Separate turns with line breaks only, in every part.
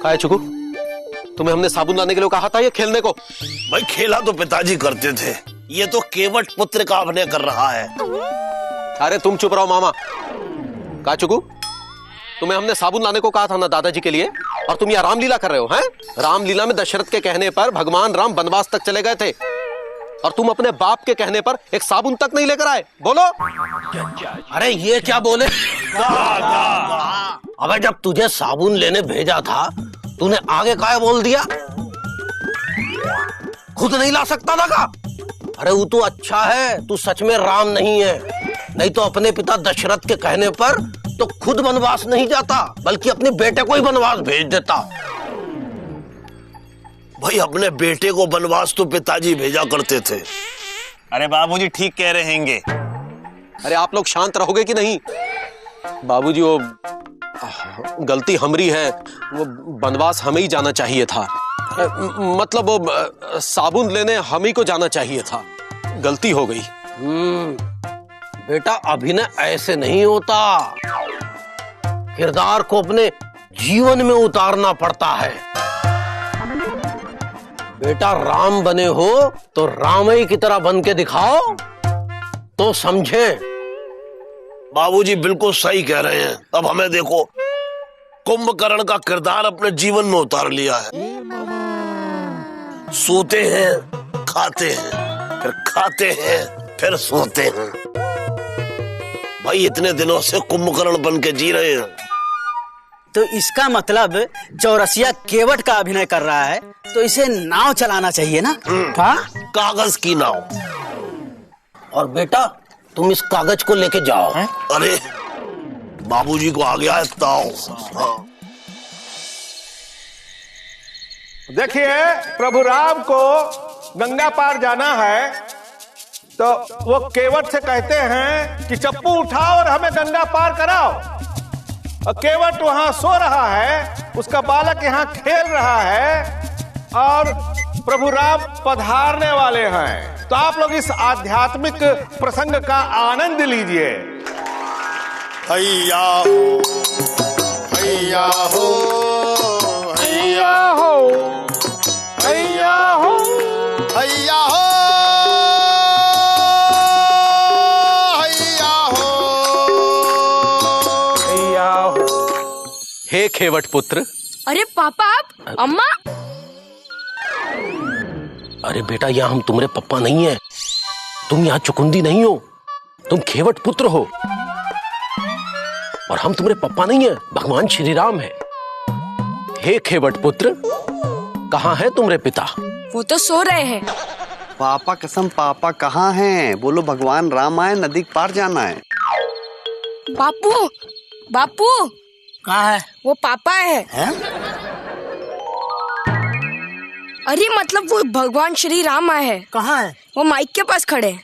काय चुकू, तुम्हें हमने साबुन लाने के लिए कहा था या खेलने को?
भाई खेला तो पिताजी करते थे, ये तो केवट पुत्र का अभिनय कर रहा है।
अरे तुम चुप रहो मामा। काय चुकू, तुम्हें हमने साबुन लाने को कहा था ना दादाजी के लिए, और तुम यहाँ रामलीला कर रहे हो हैं? रामलीला में दशरथ के कहने पर भगवान राम वनवास तक चले गए थे, और तुम अपने बाप के कहने पर एक साबुन तक नहीं लेकर आए। बोलो।
अरे ये क्या बोले? अबे जब तुझे साबुन लेने भेजा था, तूने आगे काय बोल दिया? खुद नहीं ला सकता था का? अरे वो तो अच्छा है तू सच में राम नहीं है, नहीं तो अपने पिता दशरथ के कहने पर तो खुद वनवास नहीं जाता, बल्कि अपने बेटे को ही वनवास भेज देता। भाई अपने बेटे को वनवास तो पिताजी भेजा करते थे।
अरे बाबूजी ठीक कह रहे हैंगे।
अरे आप लोग शांत रहोगे कि नहीं? बाबूजी वो गलती हमारी है, वो वनवास हमें ही जाना चाहिए था। मतलब वो साबुन लेने हम ही को जाना चाहिए था, गलती हो गई।
बेटा अभिनय ऐसे नहीं होता, किरदार को अपने जीवन में उतारना पड़ता है। बेटा राम बने हो तो रामई की तरह बन के दिखाओ तो समझे। बाबूजी बिल्कुल सही कह रहे हैं। अब हमें देखो, कुंभकर्ण का किरदार अपने जीवन में उतार लिया है। सोते हैं, खाते हैं, फिर खाते हैं, फिर सोते हैं। भाई इतने दिनों से कुंभकर्ण बन के जी रहे हैं।
तो इसका मतलब चौरसिया केवट का अभिनय कर रहा है, तो इसे नाव चलाना चाहिए ना? हाँ,
कागज की नाव। और बेटा तुम इस कागज को लेके जाओ। अरे बाबूजी को आ गया है ताव। हाँ।
देखिए प्रभु राम को गंगा पार जाना है, तो वो केवट से कहते हैं कि चप्पू उठाओ और हमें गंगा पार कराओ। और केवट वहां सो रहा है, उसका बालक यहाँ खेल रहा है, और प्रभु राम पधारने वाले हैं। तो आप लोग इस आध्यात्मिक प्रसंग का आनंद लीजिए।
हैया हो, हैया हो, हैया हो, हैया हो, हैया हो, हैया हो,
हैया हो।
हे खेवट पुत्र।
अरे पापा आप, अम्मा।
अरे बेटा यहाँ हम तुम्हारे पप्पा नहीं है, तुम यहाँ चुकुंदी नहीं हो, तुम खेवट पुत्र हो, और हम तुम्हारे पप्पा नहीं है, भगवान श्री राम है। हे खेवट पुत्र, कहाँ है तुम्हारे पिता?
वो तो सो रहे हैं।
पापा कसम, पापा कहाँ हैं? बोलो भगवान राम आए, नदी के पार जाना है।
बापू, बापू
कहाँ है?
वो पापा है। अरे मतलब वो भगवान श्री राम आए हैं।
कहाँ है?
वो माइक के पास खड़े हैं।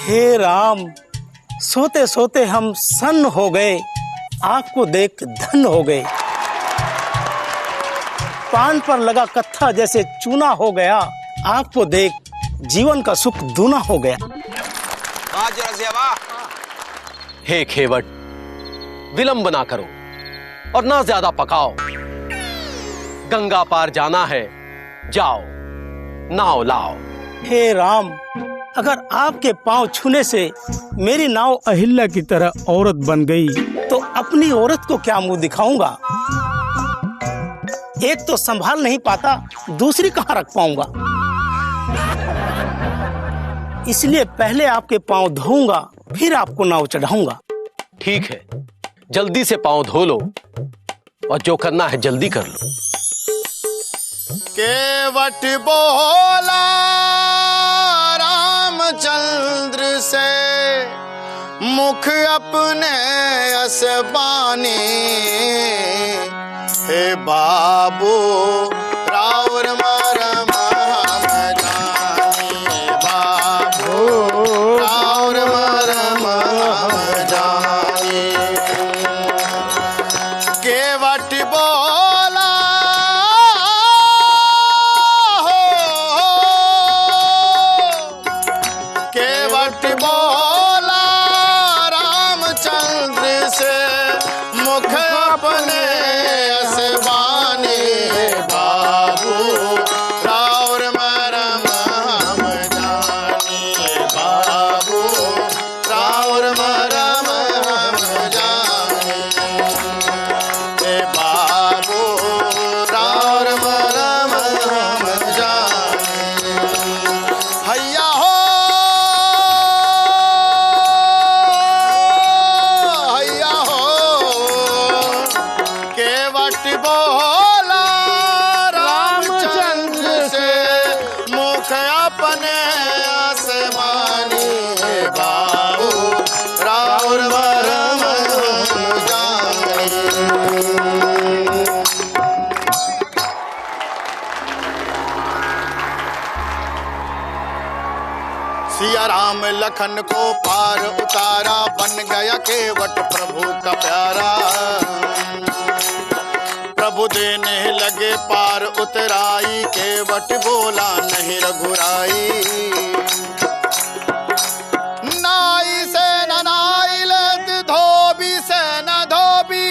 हे राम, सोते सोते हम सन्न हो गए, आँख को देख धन हो गए। पान पर लगा कत्था जैसे चूना हो गया, आँख को देख जीवन का सुख दूना हो गया।
हे खेवट, विलंब ना करो और ना ज्यादा पकाओ। गंगा पार जाना है, जाओ नाव लाओ।
हे राम, अगर आपके पांव छूने से मेरी नाव अहिल्या की तरह औरत बन गई, तो अपनी औरत को क्या मुंह दिखाऊंगा? एक तो संभाल नहीं पाता, दूसरी कहाँ रख पाऊंगा? इसलिए पहले आपके पांव धोऊंगा, फिर आपको नाव चढ़ाऊंगा।
ठीक है, जल्दी से पांव धो लो और जो करना है जल्दी कर लो।
केवट बोला रामचंद्र से, मुख अपने असबानी। हे बाबू राउर मरम हम जानी, बाबू राउर मरम हम जानी। केवट बोला हो, केवट बोला रामचंद्र से मुख अपने आसमानी बाबू राउर मरम जानी। सिया राम लखन को पार उतारा बन गया केवट प्रभु का प्यारा। प्रभु देने लगे पार उतराई केवट बोला नहीं रघुराई। नाई से न नाई लेत धोबी से न धोबी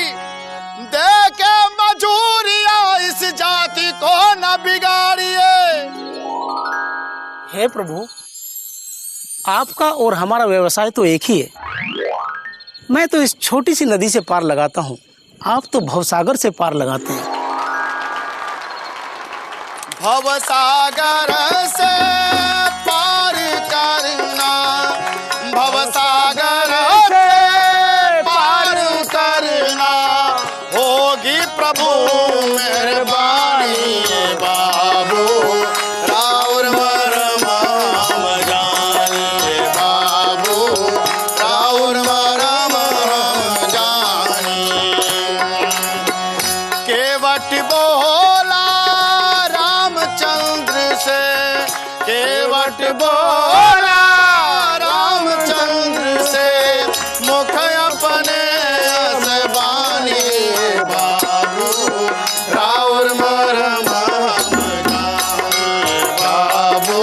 देखे मजूरिया इस जाति को न बिगाड़िए।
हे प्रभु, आपका और हमारा व्यवसाय तो एक ही है। मैं तो इस छोटी सी नदी से पार लगाता हूँ, आप तो भवसागर से पार लगाते हैं।
भवसागर से पार करना, भवसागर से पार करना, होगी प्रभु मेहरबानी बाबू राउर मरम हम जानी बाबू राउर मरम हम जानी। केवट बोला रामचंद्र से केवट बोला रामचंद्र से मुख अपने आसमानी बाबू राउर मरम हम जानी बाबू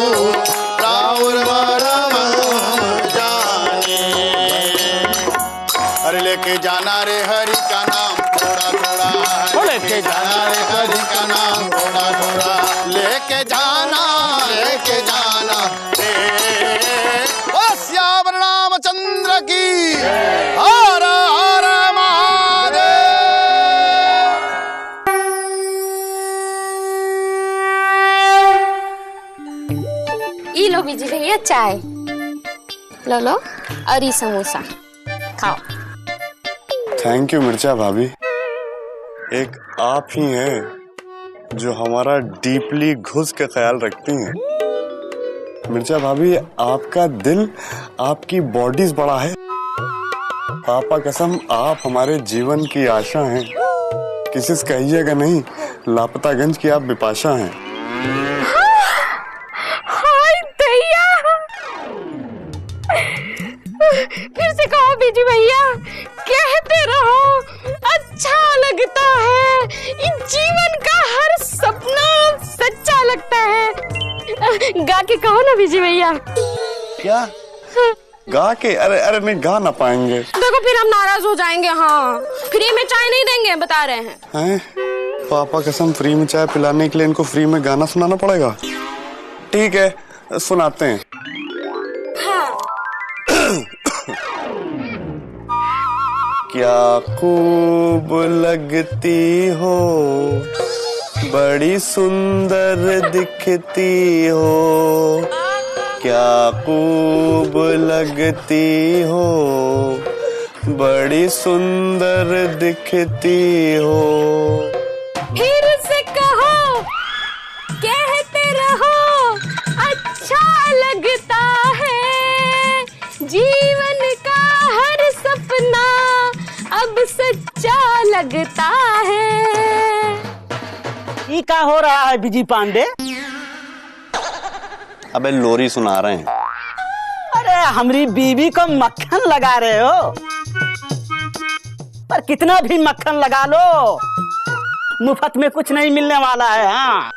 राउर मरम हम जानी। अरे लेके जाना रे हरि का नाम थोड़ा थोड़ा, लेके जाना रे हरि का नाम थोड़ा थोड़ा, लेके जाना रे ओ श्याम रामचंद्र की हर हर महादेव।
ई लो बीजी भैया चाय, लो और ये समोसा खाओ।
थैंक यू मिर्चा भाभी। एक आप ही हैं जो हमारा डीपली घुस के ख्याल रखती हैं। मिर्चा भाभी, आपका दिल, आपकी बॉडीज बड़ा है। पापा कसम आप हमारे जीवन की आशा हैं। किसी से कहिएगा नहीं लापतागंज की आप बिपाशा हैं।
हाय दैया, फिर से कहो बीजी भैया, कहते रहो, अच्छा लगता है। इस जीवन का हर सपना सच्चा लगता है। गा के कहो ना बीजी भैया।
क्या गा के? अरे नहीं गा ना पाएंगे।
देखो फिर हम नाराज हो जाएंगे। हाँ, फ्री में चाय नहीं देंगे, बता रहे हैं।
पापा कसम फ्री में चाय पिलाने के लिए इनको फ्री में गाना सुनाना पड़ेगा। ठीक है, सुनाते हैं।
हाँ।
क्या खूब लगती हो, बड़ी सुंदर दिखती हो, क्या खूब लगती हो, बड़ी सुंदर दिखती हो।
फिर से कहो, कहते रहो, अच्छा लगता है। जीवन का हर सपना अब सच्चा लगता है।
ये क्या हो रहा है बीजी पांडे?
अबे लोरी सुना रहे हैं।
अरे हमारी बीवी को मक्खन लगा रहे हो, पर कितना भी मक्खन लगा लो, मुफ्त में कुछ नहीं मिलने वाला है। हाँ,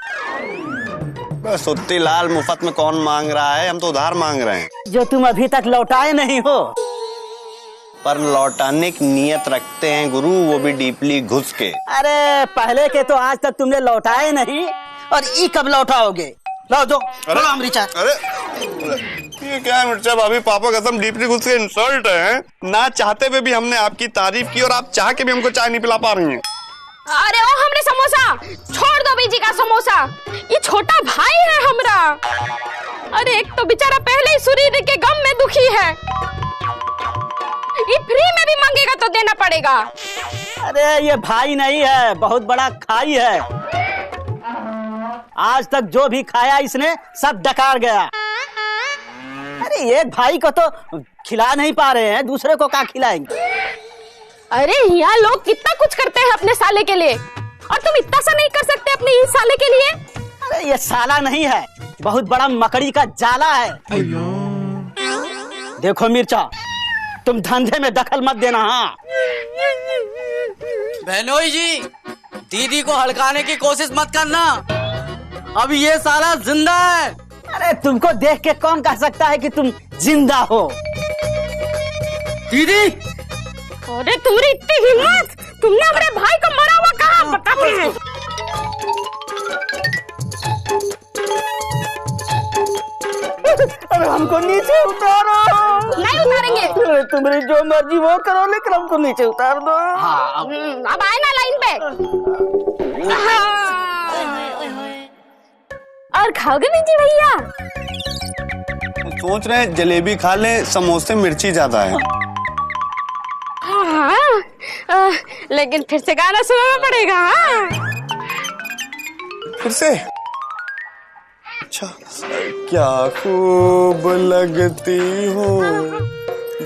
सुत्ती लाल, मुफ्त में कौन मांग रहा है? हम तो उधार मांग रहे हैं।
जो तुम अभी तक लौटाए नहीं हो।
पर लौटाने की नियत रखते हैं गुरु, वो भी डीपली घुस के।
अरे पहले के तो आज तक तुमने लौटाए नहीं, और ये कब लौटाओगे? लो दो,
अरे ये क्या है मिर्चा भाभी? पापा कसम डीपली घुस के इंसल्ट है। ना चाहते हुए भी हमने आपकी तारीफ की और आप चाह के भी हमको चाय नहीं पिला पा रही हैं।
अरे ओ हमने समोसा छोड़ दो, बीजी का समोसा। ये छोटा भाई है हमरा। अरे एक तो बेचारा पहले ही शरीर के गम में दुखी है, ये फ्री में भी मांगेगा तो देना पड़ेगा।
अरे ये भाई नहीं है, बहुत बड़ा खाई है। आज तक जो भी खाया इसने सब डकार गया। अरे एक भाई को तो खिला नहीं पा रहे हैं, दूसरे को क्या खिलाएंगे?
अरे यहाँ लोग कितना कुछ करते हैं अपने साले के लिए, और तुम इतना सा नहीं कर सकते अपने इस साले के लिए?
अरे ये साला नहीं है, बहुत बड़ा मकड़ी का जाला है। देखो मिर्चा, तुम धंधे में दखल मत देना। हाँ
बहनोई जी, दीदी को हड़काने की कोशिश मत करना, अब ये साला जिंदा है।
अरे तुमको देख के कौन कह सकता है कि तुम जिंदा हो?
दीदी,
अरे तुम्हारी इतनी हिम्मत, तुमने अपने भाई को मरा हुआ कहा? बता मुझे।
अरे हमको नीचे उतारो।
नहीं उतारेंगे।
अरे तुम्हारी जो मर्जी वो करो, लेकिन हमको नीचे उतार दो। हाँ
अब आए ना लाइन पे। और खाओगे नहीं जी भैया?
सोच रहे हैं जलेबी खा ले, समोसे मिर्ची ज्यादा है।
हाँ, लेकिन फिर से गाना सुनाना पड़ेगा। हाँ?
फिर से? अच्छा, क्या खूब लगती हो,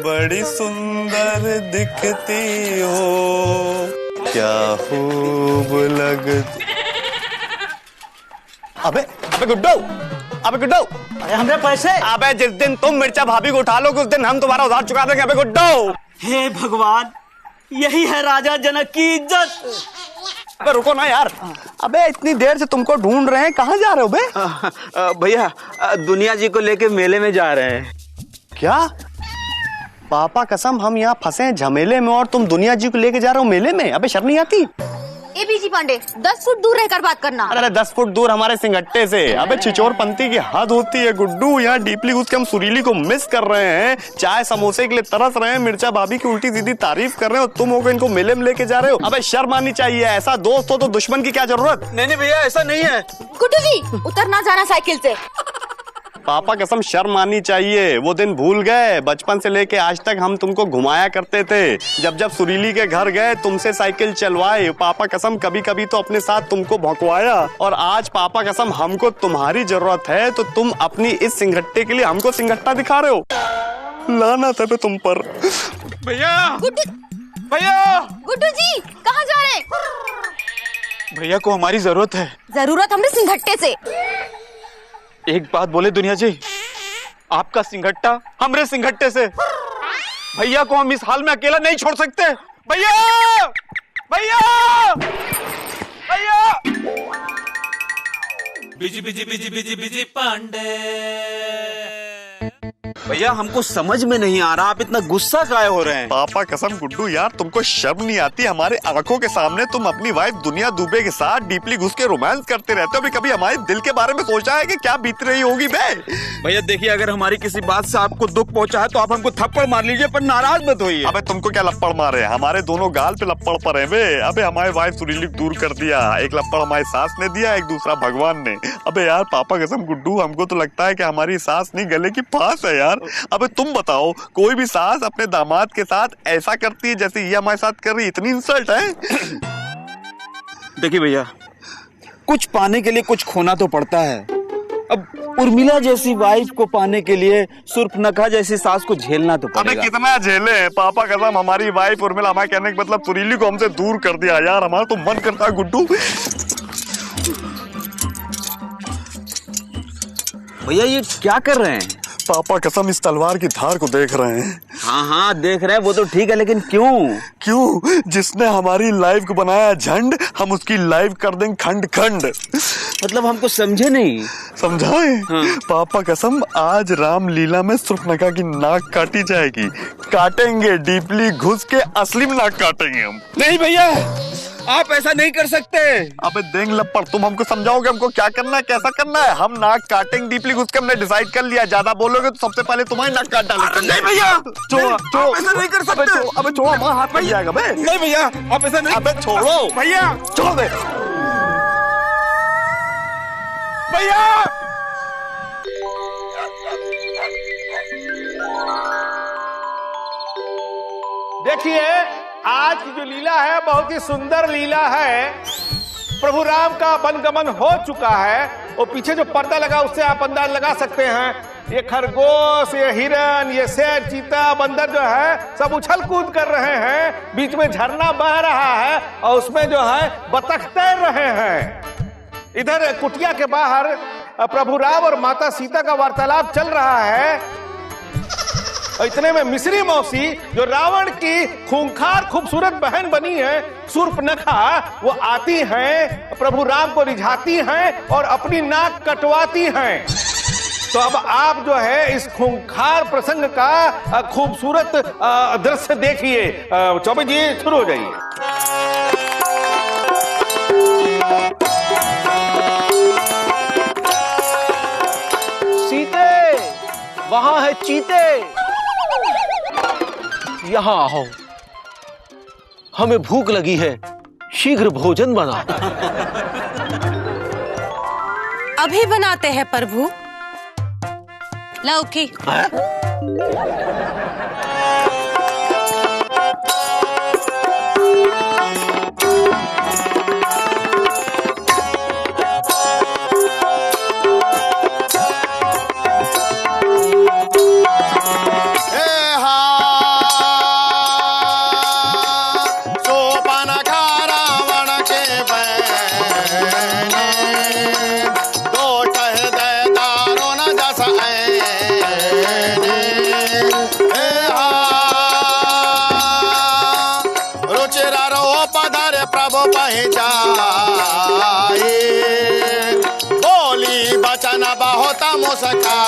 बड़ी सुंदर दिखती हो, क्या खूब लगती।
अबे गुड्डू, अबे गुड्डू,
अरे हमरे पैसे।
अबे जिस दिन तुम मिर्चा भाभी को उठा लोगे उस दिन हम तुम्हारा उधार चुका देंगे। अबे गुड्डू,
हे भगवान, यही है राजा जनक की इज्जत।
अबे रुको ना यार, अबे इतनी देर से तुमको ढूंढ रहे हैं, कहाँ जा रहे हो बे?
भैया दुनिया जी को लेके मेले में जा रहे हैं।
क्या? पापा कसम, हम यहाँ फंसे हैं झमेले में और तुम दुनिया जी को लेके जा रहे हो मेले में? अबे शर्म नहीं आती?
ए बीजी पांडे, 10 फुट दूर रहकर बात करना।
अरे 10 फुट दूर हमारे सिंगट्टे से। अबे छिचोरपंती की हद होती है गुड्डू, यहाँ डीपली घुस के हम सुरीली को मिस कर रहे हैं, चाय समोसे के लिए तरस रहे हैं, मिर्चा भाभी की उल्टी सीधी तारीफ कर रहे हो, तुम होकर इनको मेले में लेके जा रहे हो। अबे शर्म आनी चाहिए, ऐसा दोस्त हो तो दुश्मन की क्या जरूरत?
नहीं भैया, ऐसा नहीं है।
गुड्डू जी, उतरना जाना साइकिल से।
पापा कसम शर्म आनी चाहिए, वो दिन भूल गए? बचपन से लेके आज तक हम तुमको घुमाया करते थे, जब जब सुरीली के घर गए तुमसे साइकिल चलवाए, पापा कसम कभी कभी तो अपने साथ तुमको भौंकवाया, और आज पापा कसम हमको तुम्हारी जरूरत है तो तुम अपनी इस सिंगट्टे के लिए हमको सिंगट्टा दिखा रहे हो। लानत है तुम पर।
भैया,
भैया, गुड्डू जी कहाँ जा रहे हैं?
भैया को हमारी जरूरत है।
जरूरत हमरे सिंगट्टे से।
एक बात बोले दुनिया जी, आपका सिंगट्टा हमरे सिंगट्टे से। भैया को हम इस हाल में अकेला नहीं छोड़ सकते। भैया, भैया, भैया। Busy busy busy busy busy Pandey. भैया हमको समझ में नहीं आ रहा, आप इतना गुस्सा काहे हो रहे हैं?
पापा कसम गुड्डू यार, तुमको शर्म नहीं आती? हमारे आंखों के सामने तुम अपनी वाइफ दुनिया दुबे के साथ डीपली घुस के रोमांस करते रहते हो, अभी कभी हमारे दिल के बारे में सोचा है कि क्या बीत रही होगी बे?
भैया देखिए, अगर हमारी किसी बात से आपको दुख पहुंचा है तो आप हमको थप्पड़ मार लीजिए, पर नाराज मत होइए।
अबे तुमको क्या लप्पड़ मारे? हमारे दोनों गाल पे लप्पड़ पड़े बे। अबे हमारी वाइफ सुरीली दूर कर दिया, एक लप्पड़ हमारी सास ने दिया, एक दूसरा भगवान ने। अबे यार पापा कसम गुड्डू, हमको तो लगता है कि हमारी सास नहीं गले की फांस है यार। अबे तुम बताओ, कोई भी सास अपने दामाद के साथ ऐसा करती है जैसे ये हमारे साथ कर रही? इतनी इंसल्ट है।
देखिए भैया, कुछ पाने के लिए कुछ खोना तो पड़ता है। अब उर्मिला जैसी वाइफ को पाने के लिए सुर्पनखा जैसी सास को झेलना तो पड़ेगा।
अबे कितना झेले पापा कसम, हमारी वाइफ उर्मिला, हमारे कहने का मतलब सुरीली को हमसे दूर कर दिया यार। हमारा तो मन करता है गुड्डू।
भैया ये क्या कर रहे हैं?
पापा कसम इस तलवार की धार को देख रहे हैं।
हाँ देख रहे हैं, वो तो ठीक है, लेकिन क्यों?
जिसने हमारी लाइफ को बनाया झंड, हम उसकी लाइफ कर देंगे खंड खंड।
मतलब हमको समझे नहीं?
समझाए? हाँ। पापा कसम आज रामलीला में सुर्पनखा की नाक काटी जाएगी, काटेंगे डीपली घुस के, असली में नाक काटेंगे हम।
नहीं भैया, आप ऐसा नहीं कर सकते।
अबे देंग लपड़, तुम हमको समझाओगे हमको क्या करना है, कैसा करना है? हम नाक काटेंगे डीपली घुस के, हमने डिसाइड कर लिया। ज्यादा बोलोगे तो सबसे पहले तुम्हारी नाक काट डालेंगे।
नहीं भैया,
छोड़ो,
ऐसा नहीं कर सकते।
अबे छोड़ो, हमारा हाथ में जाएगा बे।
नहीं भैया, आप ऐसा नहीं।
अबे छोड़ो
भैया,
छोड़ दे
भैया।
देखिए आज की जो लीला है बहुत ही सुंदर लीला है। प्रभु राम का वनगमन हो चुका है। वो पीछे जो पर्दा लगा उससे आप अंदाज लगा सकते हैं। ये खरगोश, ये हिरन, ये शेर, चीता, बंदर जो है सब उछल कूद कर रहे हैं। बीच में झरना बह रहा है और उसमें जो है बतख तैर रहे हैं। इधर कुटिया के बाहर प्रभु राम और माता सीता का वार्तालाप चल रहा है। इतने में मिस्री मौसी जो रावण की खूंखार खूबसूरत बहन बनी है शूर्पणखा, वो आती हैं, प्रभु राम को रिझाती हैं और अपनी नाक कटवाती हैं। तो अब आप जो है इस खूंखार प्रसंग का खूबसूरत दृश्य देखिए। चौबे जी शुरू हो जाइए।
सीते, वहां है चीते, यहाँ आओ, हमें भूख लगी है, शीघ्र भोजन बना।
अभी बनाते हैं प्रभु। लौकी।
बोली बचन बहुत मुस्काए।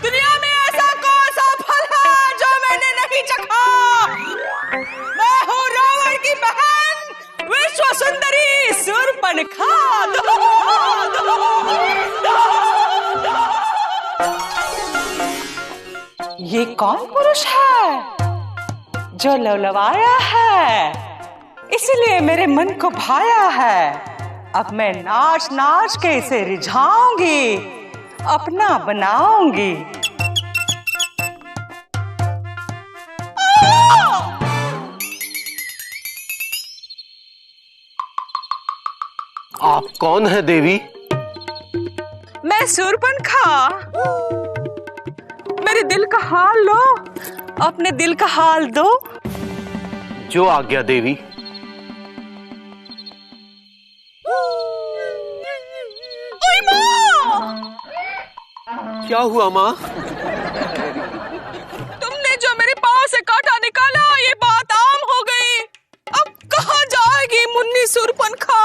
दुनिया में ऐसा कौन सा फल है जो मैंने नहीं चखा? मैं हूँ रावण की बहन विश्व सुंदरी शूर्पणखा। ये कौन पुरुष है जो लवलवाया है, इसलिए मेरे मन को भाया है। अब मैं नाच नाच के इसे रिझाऊंगी, अपना बनाऊंगी।
आप कौन है देवी?
मैं शूर्पणखा। मेरे दिल का हाल लो, अपने दिल का हाल दो।
जो आज्ञा देवी।
ओए माँ!
क्या हुआ माँ?
तुमने जो मेरे पाँव से कांटा निकाला, ये बात आम हो गई। अब कहाँ जाएगी मुन्नी शूर्पणखा?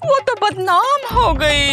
वो तो बदनाम हो गई।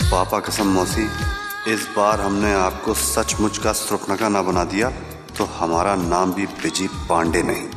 पापा कसम मौसी, इस बार हमने आपको सचमुच का शूर्पणखा ना बना दिया तो हमारा नाम भी विजय पांडे नहीं।